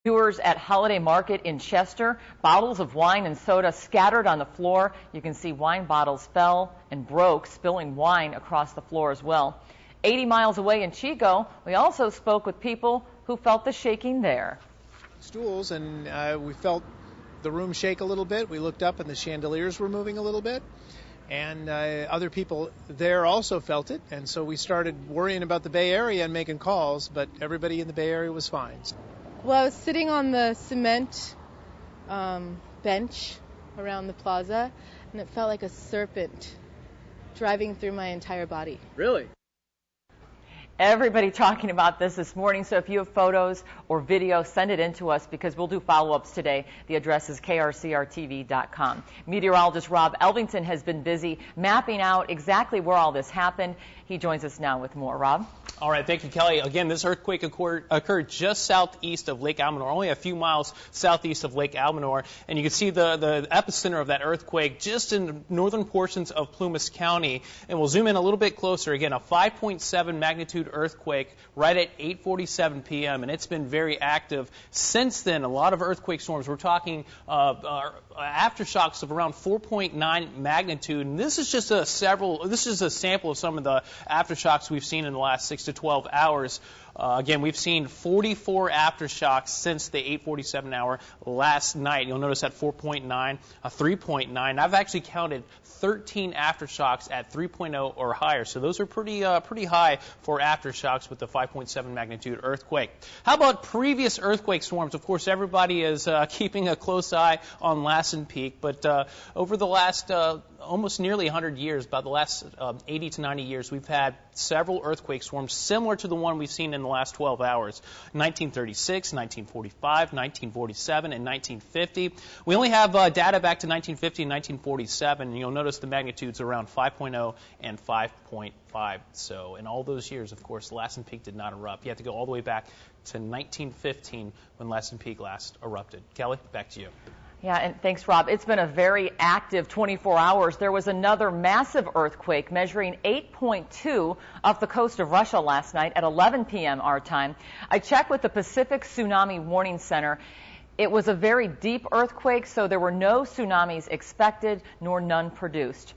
Viewers at Holiday Market in Chester, bottles of wine and soda scattered on the floor. You can see wine bottles fell and broke, spilling wine across the floor as well. 80 miles away in Chico, we also spoke with people who felt the shaking there. Stools, and we felt the room shake a little bit. We looked up and the chandeliers were moving a little bit. And other people there also felt it, and so we started worrying about the Bay Area and making calls, but everybody in the Bay Area was fine. Well, I was sitting on the cement bench around the plaza, and it felt like a serpent driving through my entire body. Really? Everybody talking about this morning, so if you have photos or video, send it in to us because we'll do follow-ups today. The address is krcrtv.com. Meteorologist Rob Elvington has been busy mapping out exactly where all this happened. He joins us now with more. Rob? All right, thank you, Kelly. Again, this earthquake occurred just southeast of Lake Almanor, only a few miles southeast of Lake Almanor. And you can see the epicenter of that earthquake just in the northern portions of Plumas County. And we'll zoom in a little bit closer. Again, a 5.7 magnitude earthquake right at 8:47 p.m. And it's been very active since then. A lot of earthquake storms. We're talking aftershocks of around 4.9 magnitude. And this is just a sample of some of the aftershocks we've seen in the last 6 to 12 hours. Again, we've seen 44 aftershocks since the 8:47 hour last night. You'll notice at 4.9, 3.9. I've actually counted 13 aftershocks at 3.0 or higher. So those are pretty high for aftershocks with the 5.7 magnitude earthquake. How about previous earthquake storms? Of course, everybody is keeping a close eye on Lassen Peak, but over the last almost nearly 100 years, about the last 80 to 90 years, we've had several earthquake storms similar to the one we've seen in the last 12 hours. 1936, 1945, 1947, and 1950. We only have data back to 1950 and 1947, and you'll notice the magnitudes around 5.0 and 5.5. So in all those years, of course, Lassen Peak did not erupt. You have to go all the way back to 1915 when Lassen Peak last erupted. Kelly, back to you. Yeah, and thanks, Rob. It's been a very active 24 hours. There was another massive earthquake measuring 8.2 off the coast of Russia last night at 11 p.m. our time. I checked with the Pacific Tsunami Warning Center. It was a very deep earthquake, so there were no tsunamis expected nor none produced.